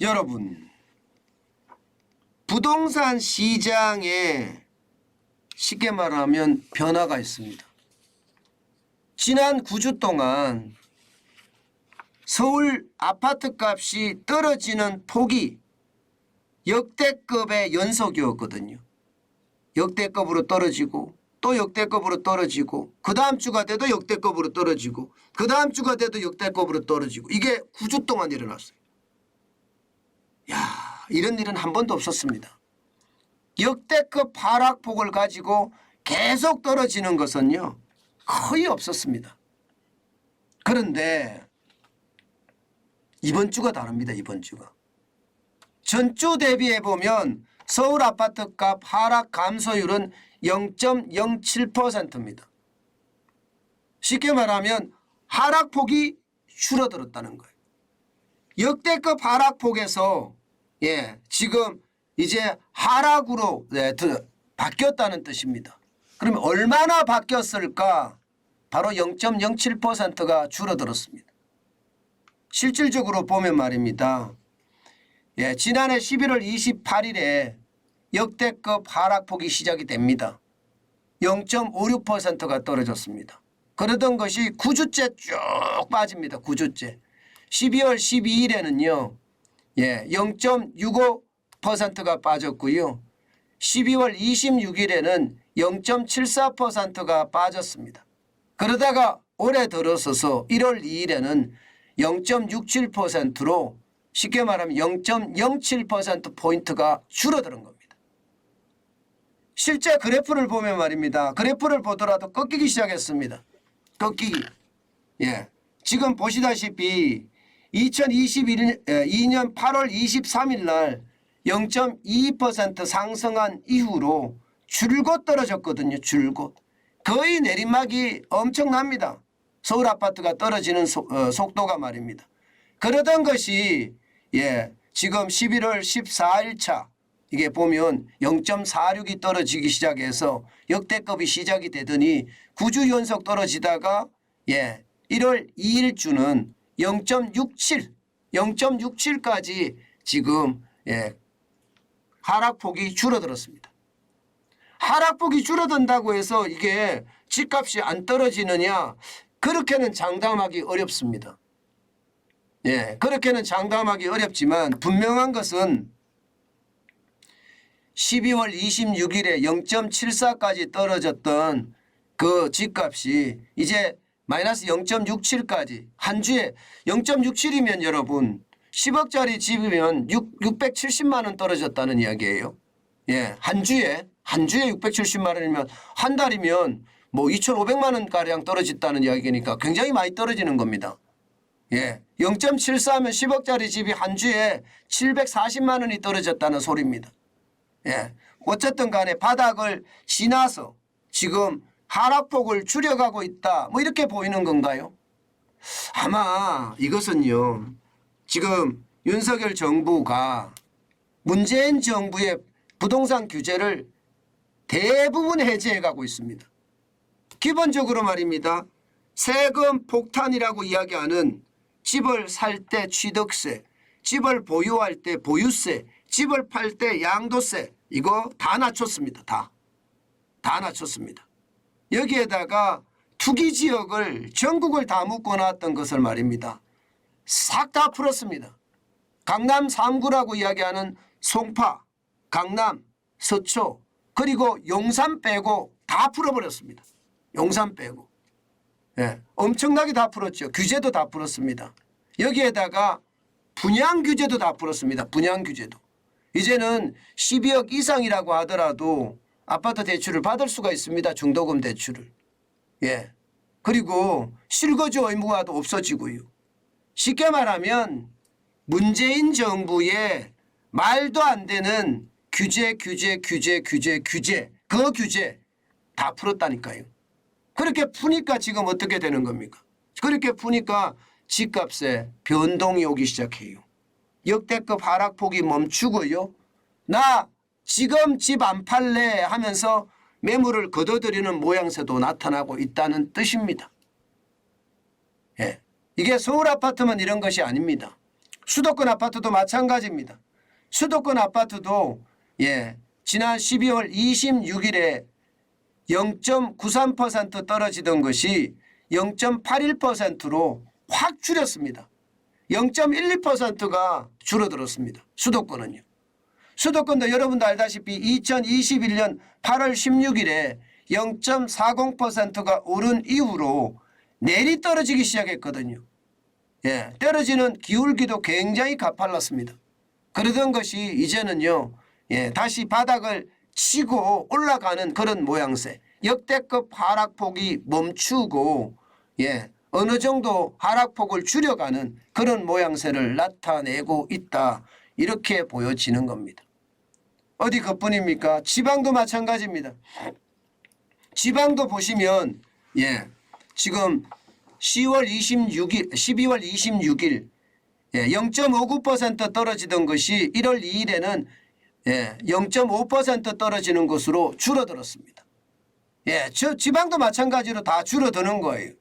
여러분, 부동산 시장에 쉽게 말하면 변화가 있습니다. 지난 9주 동안 서울 아파트 값이 떨어지는 폭이 역대급의 연속이었거든요. 역대급으로 떨어지고 또 역대급으로 떨어지고 그 다음 주가 돼도 역대급으로 떨어지고 그 다음 주가 돼도 역대급으로 떨어지고 이게 9주 동안 일어났어요. 야, 이런 일은 한 번도 없었습니다. 역대급 하락폭을 가지고 계속 떨어지는 것은요 거의 없었습니다. 그런데 이번 주가 다릅니다. 이번 주가. 전주 대비해 보면 서울 아파트값 하락 감소율은 0.07%입니다. 쉽게 말하면 하락폭이 줄어들었다는 거예요. 역대급 하락폭에서 지금 이제 하락으로 바뀌었다는 뜻입니다. 그러면 얼마나 바뀌었을까? 바로 0.07%가 줄어들었습니다. 실질적으로 보면 말입니다. 지난해 11월 28일에 역대급 하락폭이 시작이 됩니다. 0.56%가 떨어졌습니다. 그러던 것이 9주째 쭉 빠집니다. 9주째. 12월 12일에는요. 0.65%가 빠졌고요. 12월 26일에는 0.74%가 빠졌습니다. 그러다가 올해 들어서서 1월 2일에는 0.67%로 쉽게 말하면 0.07%포인트가 줄어드는 겁니다. 실제 그래프를 보면 말입니다. 그래프를 보더라도 꺾이기 시작했습니다. 꺾이기. 지금 보시다시피 2022년 8월 23일 날 0.22% 상승한 이후로 줄곧 떨어졌거든요. 줄곧. 거의 내리막이 엄청납니다. 서울 아파트가 떨어지는 속도가 말입니다. 그러던 것이 지금 11월 14일 차 이게 보면 0.46이 떨어지기 시작해서 역대급이 시작이 되더니 9주 연속 떨어지다가 1월 2일 주는 0.67까지 지금 하락폭이 줄어들었습니다. 하락폭이 줄어든다고 해서 이게 집값이 안 떨어지느냐? 그렇게는 장담하기 어렵습니다. 그렇게는 장담하기 어렵지만 분명한 것은 12월 26일에 0.74까지 떨어졌던 그 집값이 이제 마이너스 0.67까지 한 주에 0.67이면 여러분 10억짜리 집이면 670만 원 떨어졌다는 이야기예요. 한 주에 670만 원이면 한 달이면 뭐 2,500만 원 가량 떨어졌다는 이야기니까 굉장히 많이 떨어지는 겁니다. 0.74면 10억짜리 집이 한 주에 740만 원이 떨어졌다는 소리입니다. 어쨌든 간에 바닥을 지나서 지금 하락폭을 줄여가고 있다. 뭐 이렇게 보이는 건가요? 아마 이것은요. 지금 윤석열 정부가 문재인 정부의 부동산 규제를 대부분 해제해 가고 있습니다. 기본적으로 말입니다. 세금 폭탄이라고 이야기하는 집을 살 때 취득세, 집을 보유할 때 보유세, 집을 팔 때 양도세 이거 다 낮췄습니다. 다 낮췄습니다. 여기에다가 투기지역을 전국을 다 묶어놨던 것을 말입니다. 싹 다 풀었습니다. 강남 3구라고 이야기하는 송파, 강남, 서초 그리고 용산 빼고 다 풀어버렸습니다. 용산 빼고. 엄청나게 다 풀었죠. 규제도 다 풀었습니다. 여기에다가 분양 규제도 다 풀었습니다. 분양 규제도. 이제는 12억 이상이라고 하더라도 아파트 대출을 받을 수가 있습니다. 중도금 대출을. 그리고 실거주 의무화도 없어지고요. 쉽게 말하면 문재인 정부의 말도 안 되는 규제 그 규제 다 풀었다니까요. 그렇게 푸니까 지금 어떻게 되는 겁니까? 그렇게 푸니까 집값에 변동이 오기 시작해요. 역대급 하락폭이 멈추고요. 나 지금 집 안 팔래 하면서 매물을 거둬들이는 모양새도 나타나고 있다는 뜻입니다. 이게 서울 아파트만 이런 것이 아닙니다. 수도권 아파트도 마찬가지입니다. 수도권 아파트도 지난 12월 26일에 0.93% 떨어지던 것이 0.81%로 확 줄였습니다. 0.12%가 줄어들었습니다. 수도권은요. 수도권도 여러분도 알다시피 2021년 8월 16일에 0.40%가 오른 이후로 내리 떨어지기 시작했거든요. 떨어지는 기울기도 굉장히 가팔랐습니다. 그러던 것이 이제는요, 다시 바닥을 치고 올라가는 그런 모양새. 역대급 하락폭이 멈추고, 어느 정도 하락폭을 줄여가는 그런 모양새를 나타내고 있다. 이렇게 보여지는 겁니다. 어디 그뿐입니까? 지방도 마찬가지입니다. 지방도 보시면, 지금 12월 26일 0.59% 떨어지던 것이 1월 2일에는 0.5% 떨어지는 것으로 줄어들었습니다. 저 지방도 마찬가지로 다 줄어드는 거예요.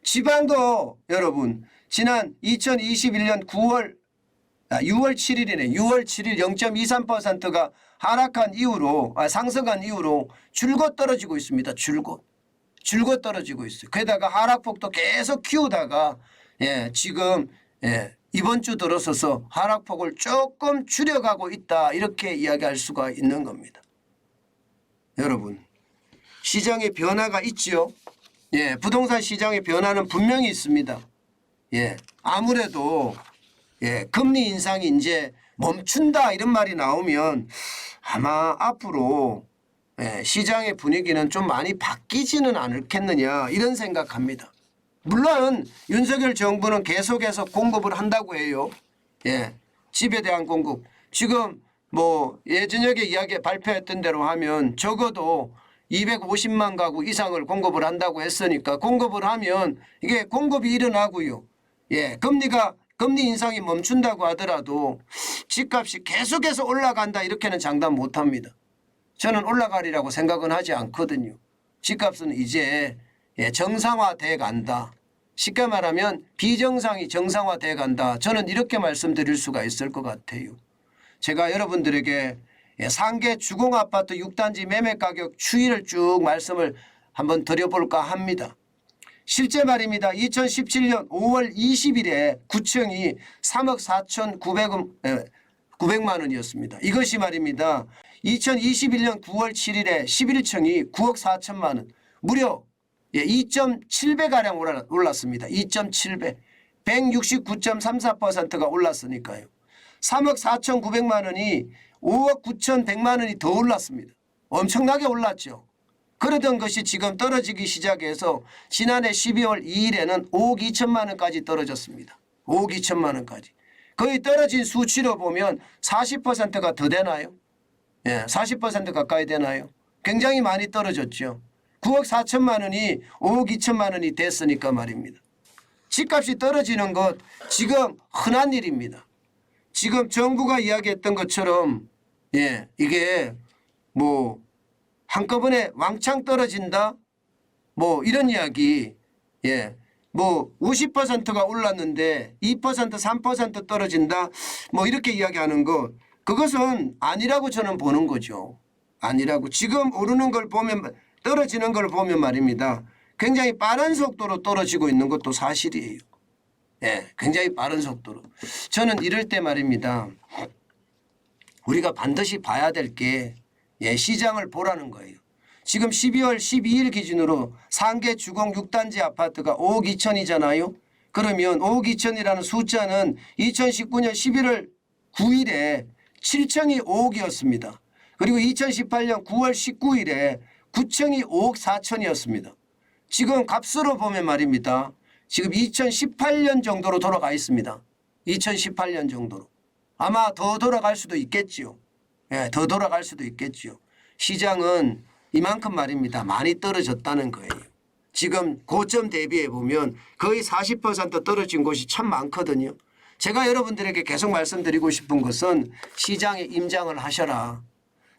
지방도 여러분 지난 2021년 6월 7일이네. 6월 7일 0.23%가 하락한 이후로 상승한 이후로 줄곧 떨어지고 있습니다. 줄곧 떨어지고 있어요. 게다가 하락폭도 계속 키우다가 지금 이번 주 들어서서 하락폭을 조금 줄여가고 있다. 이렇게 이야기할 수가 있는 겁니다. 여러분 시장의 변화가 있지요. 부동산 시장의 변화는 분명히 있습니다. 아무래도 금리 인상이 이제 멈춘다 이런 말이 나오면 아마 앞으로 시장의 분위기는 좀 많이 바뀌지는 않겠느냐 이런 생각합니다. 물론 윤석열 정부는 계속해서 공급을 한다고 해요. 집에 대한 공급. 지금 뭐 예저녁에 이야기 발표했던 대로 하면 적어도 250만 가구 이상을 공급을 한다고 했으니까 공급을 하면 이게 공급이 일어나고요. 금리 인상이 멈춘다고 하더라도 집값이 계속해서 올라간다 이렇게는 장담 못합니다. 저는 올라가리라고 생각은 하지 않거든요. 집값은 이제 정상화돼 간다. 쉽게 말하면 비정상이 정상화돼 간다. 저는 이렇게 말씀드릴 수가 있을 것 같아요. 제가 여러분들에게 상계 주공아파트 6단지 매매가격 추이를 쭉 말씀을 한번 드려볼까 합니다. 실제 말입니다. 2017년 5월 20일에 9층이 3억 4,900만 원이었습니다. 이것이 말입니다. 2021년 9월 7일에 11층이 9억 4천만 원. 무려 2.7배가량 올랐습니다. 2.7배. 169.34%가 올랐으니까요. 3억 4,900만 원이 5억 9,100만 원이 더 올랐습니다. 엄청나게 올랐죠. 그러던 것이 지금 떨어지기 시작해서 지난해 12월 2일에는 5억 2천만 원까지 떨어졌습니다. 5억 2천만 원까지. 거의 떨어진 수치로 보면 40%가 더 되나요? 40% 가까이 되나요? 굉장히 많이 떨어졌죠. 9억 4천만 원이 5억 2천만 원이 됐으니까 말입니다. 집값이 떨어지는 것 지금 흔한 일입니다. 지금 정부가 이야기했던 것처럼 이게 뭐 한꺼번에 왕창 떨어진다 뭐 이런 이야기 뭐 50%가 올랐는데 2% 3% 떨어진다 뭐 이렇게 이야기하는 것 그것은 아니라고 저는 보는 거죠. 아니라고. 지금 오르는 걸 보면 떨어지는 걸 보면 말입니다. 굉장히 빠른 속도로 떨어지고 있는 것도 사실이에요. 굉장히 빠른 속도로. 저는 이럴 때 말입니다. 우리가 반드시 봐야 될 게 시장을 보라는 거예요. 지금 12월 12일 기준으로 상계 주공 6단지 아파트가 5억 2천이잖아요. 그러면 5억 2천이라는 숫자는 2019년 11월 9일에 7층이 5억이었습니다. 그리고 2018년 9월 19일에 9층이 5억 4천이었습니다. 지금 값으로 보면 말입니다. 지금 2018년 정도로 돌아가 있습니다. 2018년 정도로. 아마 더 돌아갈 수도 있겠지요. 더 돌아갈 수도 있겠지요. 시장은 이만큼 말입니다. 많이 떨어졌다는 거예요. 지금 고점 대비해 보면 거의 40% 떨어진 곳이 참 많거든요. 제가 여러분들에게 계속 말씀드리고 싶은 것은 시장에 임장을 하셔라.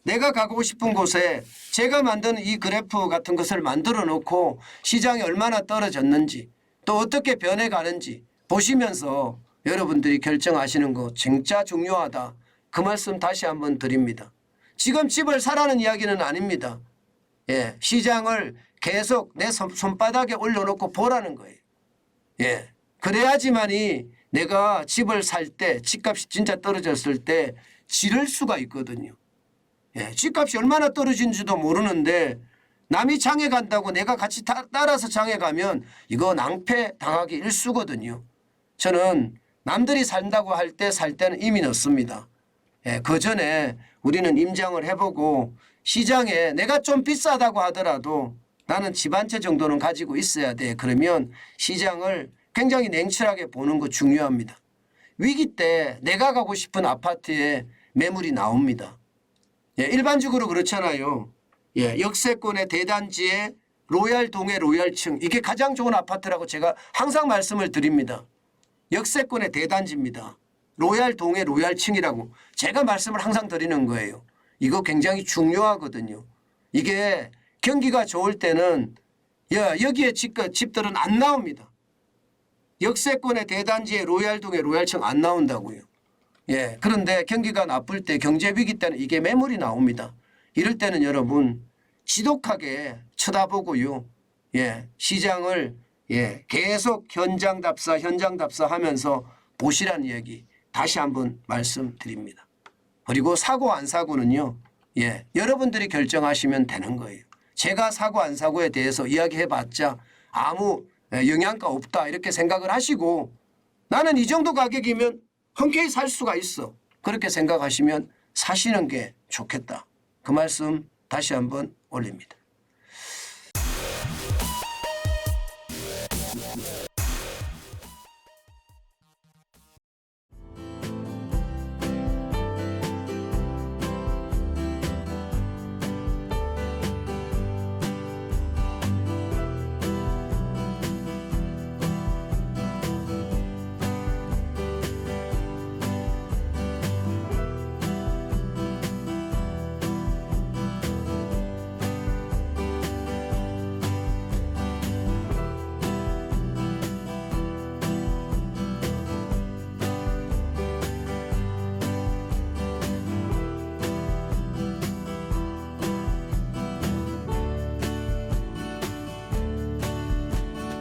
내가 가고 싶은 곳에 제가 만드는 이 그래프 같은 것을 만들어 놓고 시장이 얼마나 떨어졌는지 또 어떻게 변해가는지 보시면서 여러분들이 결정하시는 거 진짜 중요하다. 그 말씀 다시 한번 드립니다. 지금 집을 사라는 이야기는 아닙니다. 예, 시장을 계속 내 손바닥에 올려놓고 보라는 거예요. 예, 그래야지만이 내가 집을 살 때 집값이 진짜 떨어졌을 때 지를 수가 있거든요. 예, 집값이 얼마나 떨어진지도 모르는데 남이 장에 간다고 내가 같이 따라서 장에 가면 이거 낭패 당하기 일쑤거든요. 저는 남들이 산다고 할 때 살 때는 이미 늦습니다. 예, 그 전에 우리는 임장을 해보고 시장에 내가 좀 비싸다고 하더라도 나는 집 한 채 정도는 가지고 있어야 돼. 그러면 시장을 굉장히 냉철하게 보는 거 중요합니다. 위기 때 내가 가고 싶은 아파트에 매물이 나옵니다. 예, 일반적으로 그렇잖아요. 예, 역세권의 대단지에 로얄동의 로얄층 이게 가장 좋은 아파트라고 제가 항상 말씀을 드립니다. 역세권의 대단지입니다. 로얄동의 로얄층이라고 제가 말씀을 항상 드리는 거예요. 이거 굉장히 중요하거든요. 이게 경기가 좋을 때는 여기에 집들은 안 나옵니다. 역세권의 대단지에 로얄동의 로얄층 안 나온다고요. 예, 그런데 경기가 나쁠 때 경제 위기 때는 이게 매물이 나옵니다. 이럴 때는 여러분 지독하게 쳐다보고요. 예, 시장을 계속 현장 답사 하면서 보시라는 얘기 다시 한번 말씀드립니다. 그리고 사고 안 사고는요. 예, 여러분들이 결정하시면 되는 거예요. 제가 사고 안 사고에 대해서 이야기해봤자 아무 영향가 없다 이렇게 생각을 하시고 나는 이 정도 가격이면 흔쾌히 살 수가 있어. 그렇게 생각하시면 사시는 게 좋겠다. 그 말씀 다시 한번 올립니다.